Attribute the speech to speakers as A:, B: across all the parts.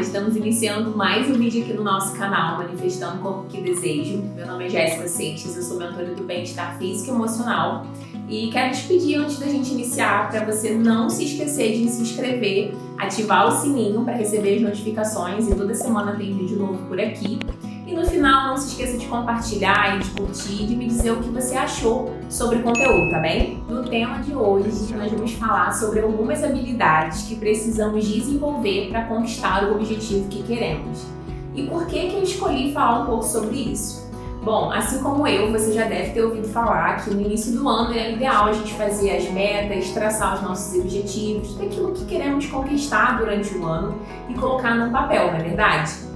A: Estamos iniciando mais um vídeo aqui no nosso canal, Manifestando o Corpo que Desejo. Meu nome é Jéssica Seixas, eu sou mentora do bem-estar físico e emocional. E quero te pedir, antes da gente iniciar, para você não se esquecer de se inscrever, ativar o sininho para receber as notificações, e toda semana tem vídeo novo por aqui. E no final, não se esqueça de compartilhar e de curtir e de me dizer o que você achou sobre o conteúdo, tá bem? No tema de hoje, nós vamos falar sobre algumas habilidades que precisamos desenvolver para conquistar o objetivo que queremos. E por que eu escolhi falar um pouco sobre isso? Bom, assim como eu, você já deve ter ouvido falar que no início do ano é ideal a gente fazer as metas, traçar os nossos objetivos, daquilo que queremos conquistar durante o ano e colocar no papel, não é verdade?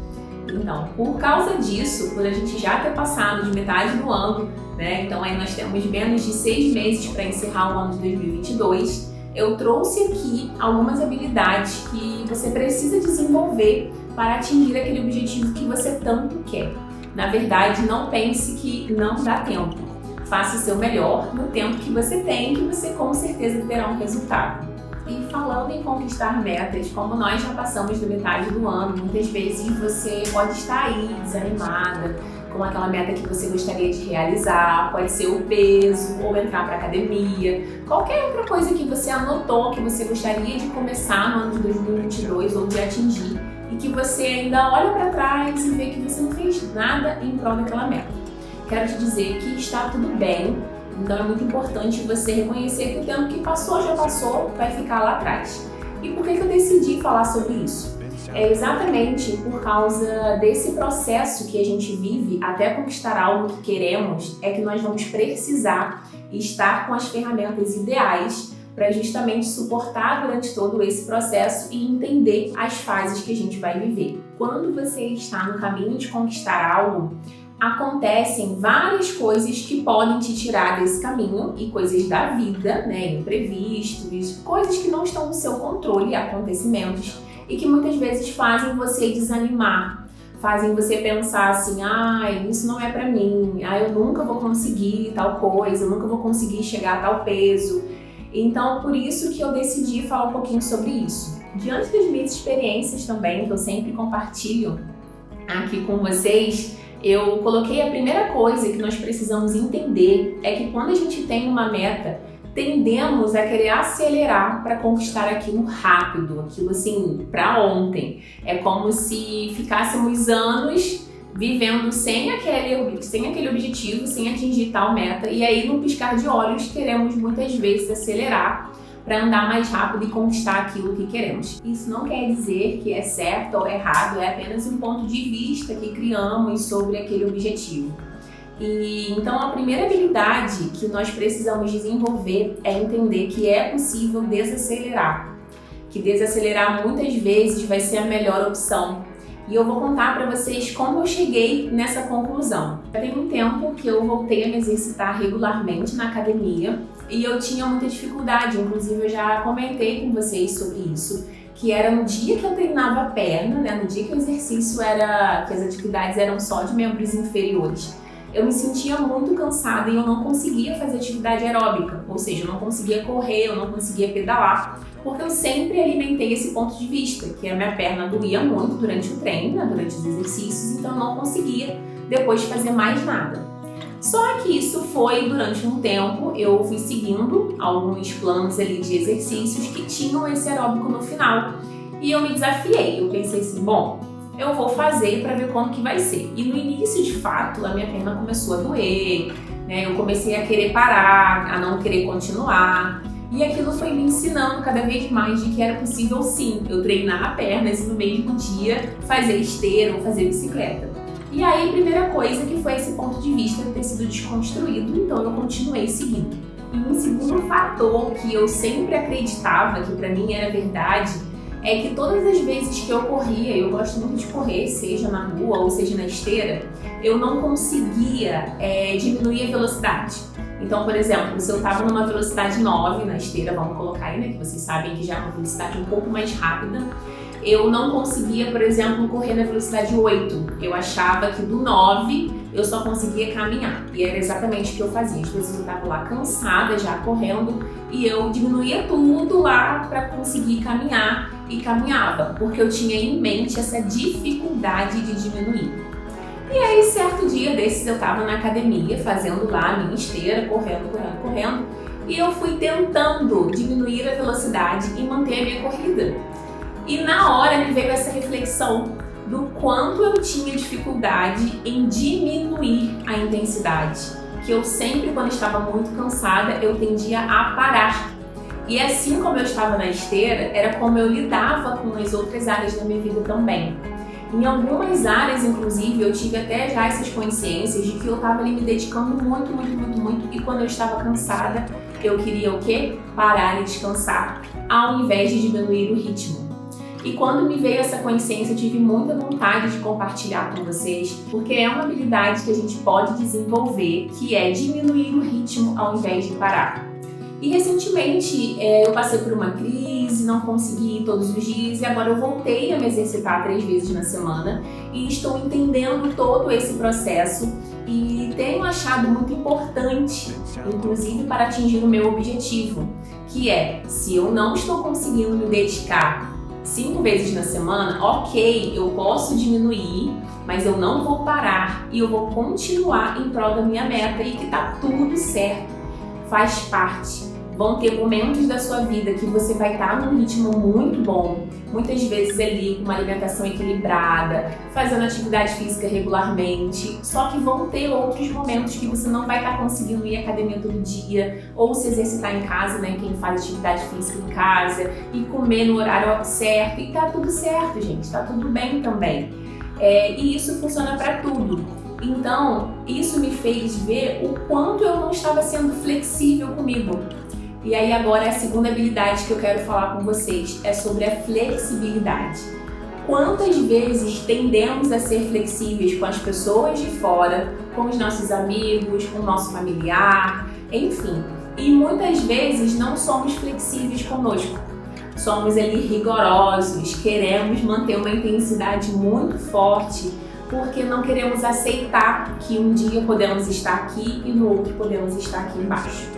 A: Então, por causa disso, por a gente já ter passado de metade do ano, né? Então aí nós temos menos de 6 meses para encerrar o ano de 2022, eu trouxe aqui algumas habilidades que você precisa desenvolver para atingir aquele objetivo que você tanto quer. Na verdade, não pense que não dá tempo. Faça o seu melhor no tempo que você tem, que você com certeza terá um resultado. E falando em conquistar metas, como nós já passamos da metade do ano, muitas vezes você pode estar aí desanimada com aquela meta que você gostaria de realizar, pode ser o peso, ou entrar para academia, qualquer outra coisa que você anotou que você gostaria de começar no ano de 2022 ou de atingir, e que você ainda olha para trás e vê que você não fez nada em prol daquela meta. Quero te dizer que está tudo bem. Então é muito importante você reconhecer que o tempo que passou, já passou, vai ficar lá atrás. E por que eu decidi falar sobre isso? É exatamente por causa desse processo que a gente vive até conquistar algo que queremos, é que nós vamos precisar estar com as ferramentas ideais para justamente suportar durante todo esse processo e entender as fases que a gente vai viver. Quando você está no caminho de conquistar algo, acontecem várias coisas que podem te tirar desse caminho, e coisas da vida, né, imprevistos, coisas que não estão no seu controle, acontecimentos, e que muitas vezes fazem você desanimar, fazem você pensar assim, isso não é pra mim, eu nunca vou conseguir tal coisa, eu nunca vou conseguir chegar a tal peso. Então, por isso que eu decidi falar um pouquinho sobre isso. Diante das minhas experiências também, que eu sempre compartilho aqui com vocês, eu coloquei a primeira coisa que nós precisamos entender é que quando a gente tem uma meta, tendemos a querer acelerar para conquistar aquilo rápido, aquilo assim, para ontem. É como se ficássemos anos vivendo sem aquele objetivo, sem atingir tal meta, e aí num piscar de olhos queremos muitas vezes acelerar para andar mais rápido e conquistar aquilo que queremos. Isso não quer dizer que é certo ou errado, é apenas um ponto de vista que criamos sobre aquele objetivo. E então a primeira habilidade que nós precisamos desenvolver é entender que é possível desacelerar, que desacelerar muitas vezes vai ser a melhor opção. E eu vou contar para vocês como eu cheguei nessa conclusão. Já tem um tempo que eu voltei a me exercitar regularmente na academia e eu tinha muita dificuldade, inclusive eu já comentei com vocês sobre isso, que era no dia que eu treinava a perna, né, no dia que o exercício que as atividades eram só de membros inferiores. Eu me sentia muito cansada e eu não conseguia fazer atividade aeróbica, ou seja, eu não conseguia correr, eu não conseguia pedalar, porque eu sempre alimentei esse ponto de vista, que a minha perna doía muito durante o treino, né, durante os exercícios, então eu não conseguia depois fazer mais nada. Só que isso foi durante um tempo, eu fui seguindo alguns planos ali de exercícios que tinham esse aeróbico no final, e eu me desafiei, eu pensei assim, bom, eu vou fazer para ver como que vai ser. E no início, de fato, a minha perna começou a doer, né? Eu comecei a querer parar, a não querer continuar. E aquilo foi me ensinando cada vez mais de que era possível sim eu treinar a perna e no mesmo dia fazer esteira ou fazer bicicleta. E aí, a primeira coisa que foi esse ponto de vista ter sido desconstruído, então eu continuei seguindo. E um segundo fator que eu sempre acreditava que para mim era verdade é que todas as vezes que eu corria, eu gosto muito de correr, seja na rua ou seja na esteira, eu não conseguia diminuir a velocidade. Então, por exemplo, se eu estava numa velocidade 9 na esteira, vamos colocar aí, né, que vocês sabem que já é uma velocidade um pouco mais rápida, eu não conseguia, por exemplo, correr na velocidade 8. Eu achava que do 9 eu só conseguia caminhar. E era exatamente o que eu fazia. Às vezes eu estava lá cansada, já correndo, e eu diminuía tudo lá para conseguir caminhar e caminhava, porque eu tinha em mente essa dificuldade de diminuir. E aí, certo dia desses, eu estava na academia, fazendo lá a minha esteira, correndo, e eu fui tentando diminuir a velocidade e manter a minha corrida. E na hora me veio essa reflexão do quanto eu tinha dificuldade em diminuir a intensidade, que eu sempre, quando estava muito cansada, eu tendia a parar. E assim como eu estava na esteira, era como eu lidava com as outras áreas da minha vida também. Em algumas áreas, inclusive, eu tive até já essas consciências de que eu estava ali me dedicando muito, e quando eu estava cansada, eu queria o quê? Parar e descansar, ao invés de diminuir o ritmo. E quando me veio essa consciência, eu tive muita vontade de compartilhar com vocês, porque é uma habilidade que a gente pode desenvolver, que é diminuir o ritmo ao invés de parar. E recentemente eu passei por uma crise, não consegui ir todos os dias e agora eu voltei a me exercitar 3 vezes na semana e estou entendendo todo esse processo e tenho achado muito importante, inclusive para atingir o meu objetivo, que é, se eu não estou conseguindo me dedicar 5 vezes na semana, ok, eu posso diminuir, mas eu não vou parar e eu vou continuar em prol da minha meta e que tá tudo certo, faz parte. Vão ter momentos da sua vida que você vai estar num ritmo muito bom, muitas vezes ali com uma alimentação equilibrada, fazendo atividade física regularmente, só que vão ter outros momentos que você não vai estar conseguindo ir à academia todo dia, ou se exercitar em casa, né, quem faz atividade física em casa, e comer no horário certo, e tá tudo certo, gente, tá tudo bem também. E isso funciona para tudo. Então, isso me fez ver o quanto eu não estava sendo flexível comigo. E aí agora a segunda habilidade que eu quero falar com vocês é sobre a flexibilidade. Quantas vezes tendemos a ser flexíveis com as pessoas de fora, com os nossos amigos, com o nosso familiar, enfim. E muitas vezes não somos flexíveis conosco. Somos ali rigorosos, queremos manter uma intensidade muito forte, porque não queremos aceitar que um dia podemos estar aqui e no outro podemos estar aqui embaixo.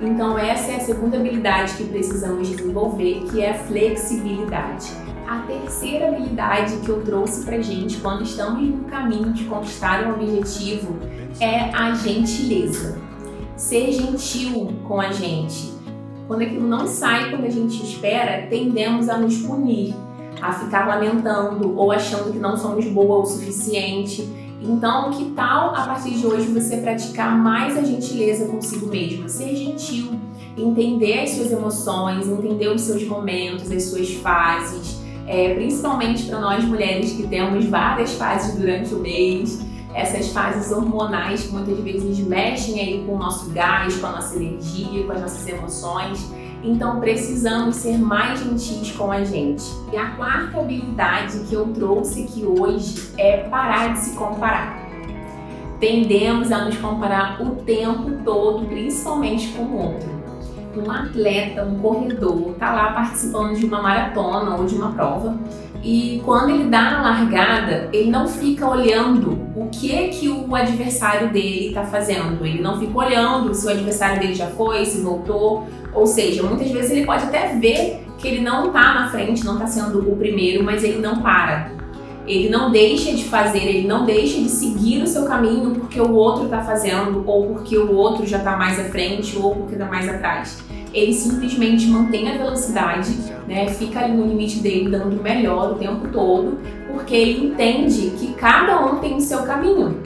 A: Então essa é a segunda habilidade que precisamos desenvolver, que é a flexibilidade. A terceira habilidade que eu trouxe pra gente quando estamos no caminho de conquistar um objetivo é a gentileza. Ser gentil com a gente. Quando aquilo não sai quando a gente espera, tendemos a nos punir, a ficar lamentando ou achando que não somos boa o suficiente. Então, que tal a partir de hoje você praticar mais a gentileza consigo mesmo? Ser gentil, entender as suas emoções, entender os seus momentos, as suas fases, principalmente para nós mulheres que temos várias fases durante o mês, essas fases hormonais que muitas vezes mexem aí com o nosso gás, com a nossa energia, com as nossas emoções. Então precisamos ser mais gentis com a gente. E a quarta habilidade que eu trouxe aqui hoje é parar de se comparar. Tendemos a nos comparar o tempo todo, principalmente com o outro. Um atleta, um corredor, tá lá participando de uma maratona ou de uma prova e quando ele dá a largada, ele não fica olhando o que o adversário dele está fazendo. Ele não fica olhando se o adversário dele já foi, se voltou. Ou seja, muitas vezes ele pode até ver que ele não está na frente, não está sendo o primeiro, mas ele não para. Ele não deixa de fazer, ele não deixa de seguir o seu caminho porque o outro está fazendo, ou porque o outro já está mais à frente, ou porque está mais atrás. Ele simplesmente mantém a velocidade, né, fica ali no limite dele, dando o melhor o tempo todo, porque ele entende que cada um tem o seu caminho.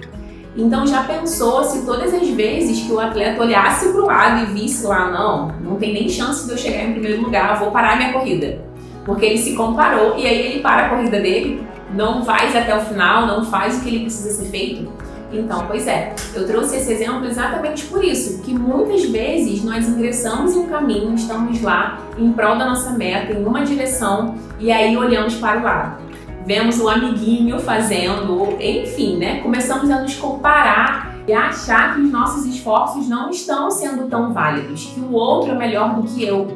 A: Então já pensou se todas as vezes que o atleta olhasse para o lado e visse lá, não tem nem chance de eu chegar em primeiro lugar, vou parar minha corrida. Porque ele se comparou e aí ele para a corrida dele, não vai até o final, não faz o que ele precisa ser feito. Então, pois é, eu trouxe esse exemplo exatamente por isso, que muitas vezes nós ingressamos em um caminho, estamos lá em prol da nossa meta, em uma direção, e aí olhamos para o lado. Vemos o amiguinho fazendo, enfim, né? Começamos a nos comparar e a achar que os nossos esforços não estão sendo tão válidos, que o outro é melhor do que eu.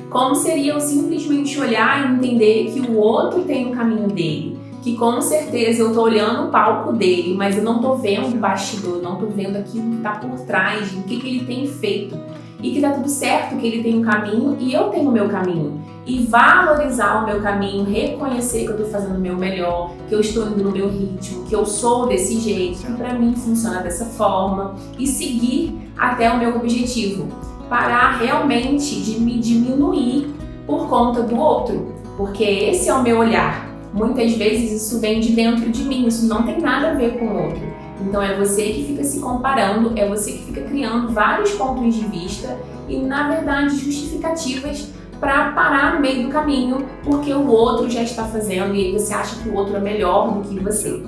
A: Como seria eu simplesmente olhar e entender que o outro tem o caminho dele, que com certeza eu tô olhando o palco dele, mas eu não tô vendo o bastidor, não tô vendo aquilo que tá por trás, o que ele tem feito. E que tá tudo certo, que ele tem um caminho e eu tenho o meu caminho. e valorizar o meu caminho, reconhecer que eu estou fazendo o meu melhor, que eu estou indo no meu ritmo, que eu sou desse jeito, que para mim funciona dessa forma e seguir até o meu objetivo. Parar realmente de me diminuir por conta do outro, porque esse é o meu olhar. Muitas vezes isso vem de dentro de mim, isso não tem nada a ver com o outro. Então é você que fica se comparando, é você que fica criando vários pontos de vista e, na verdade, justificativas para parar no meio do caminho, porque o outro já está fazendo e aí você acha que o outro é melhor do que você,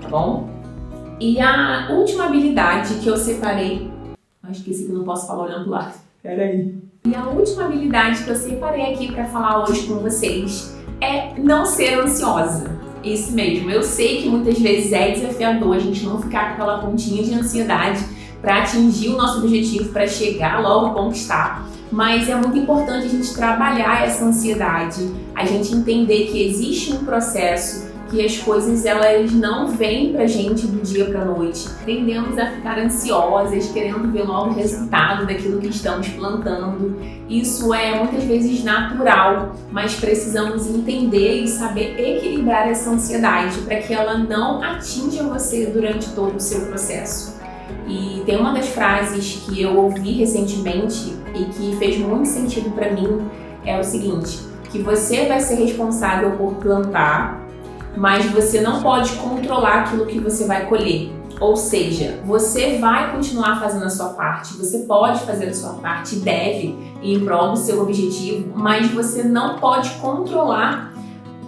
A: tá bom? E a última habilidade que eu separei, esqueci que eu não posso falar olhando pro lado, peraí. E a última habilidade que eu separei aqui para falar hoje com vocês é não ser ansiosa. Isso mesmo, eu sei que muitas vezes é desafiador a gente não ficar com aquela pontinha de ansiedade para atingir o nosso objetivo, para chegar logo a conquistar, mas é muito importante a gente trabalhar essa ansiedade, a gente entender que existe um processo, que as coisas elas não vêm pra gente do dia pra noite. Tendemos a ficar ansiosas, querendo ver logo o resultado daquilo que estamos plantando. Isso é muitas vezes natural, mas precisamos entender e saber equilibrar essa ansiedade para que ela não atinja você durante todo o seu processo. E tem uma das frases que eu ouvi recentemente e que fez muito sentido para mim, é o seguinte, que você vai ser responsável por plantar, mas você não pode controlar aquilo que você vai colher. Ou seja, você vai continuar fazendo a sua parte, você pode fazer a sua parte, deve ir em prol do seu objetivo, mas você não pode controlar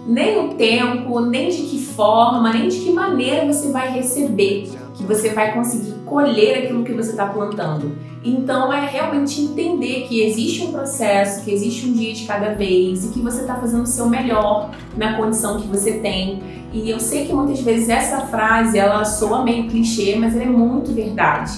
A: nem o tempo, nem de que forma, nem de que maneira você vai receber, que você vai conseguir colher aquilo que você está plantando. Então é realmente entender que existe um processo, que existe um dia de cada vez e que você está fazendo o seu melhor na condição que você tem. E eu sei que muitas vezes essa frase ela soa meio clichê, mas ela é muito verdade,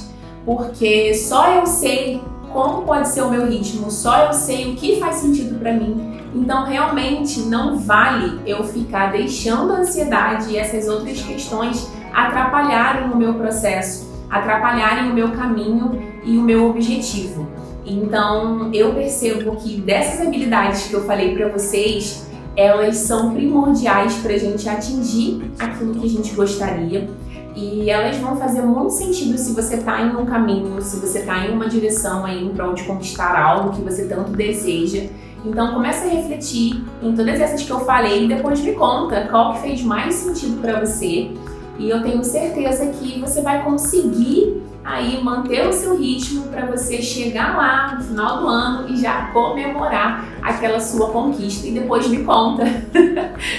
A: porque só eu sei como pode ser o meu ritmo, só eu sei o que faz sentido para mim. Então realmente não vale eu ficar deixando a ansiedade e essas outras questões atrapalharem o meu processo, atrapalharem o meu caminho e o meu objetivo. Então eu percebo que dessas habilidades que eu falei para vocês, elas são primordiais para a gente atingir aquilo que a gente gostaria e elas vão fazer muito sentido se você está em um caminho, se você está em uma direção aí para onde conquistar algo que você tanto deseja. Então comece a refletir em todas essas que eu falei e depois me conta qual que fez mais sentido para você. E eu tenho certeza que você vai conseguir aí manter o seu ritmo para você chegar lá no final do ano e já comemorar aquela sua conquista. E depois me conta.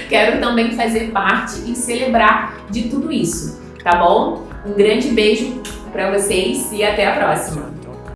A: Quero também fazer parte e celebrar de tudo isso, tá bom? Um grande beijo para vocês e até a próxima!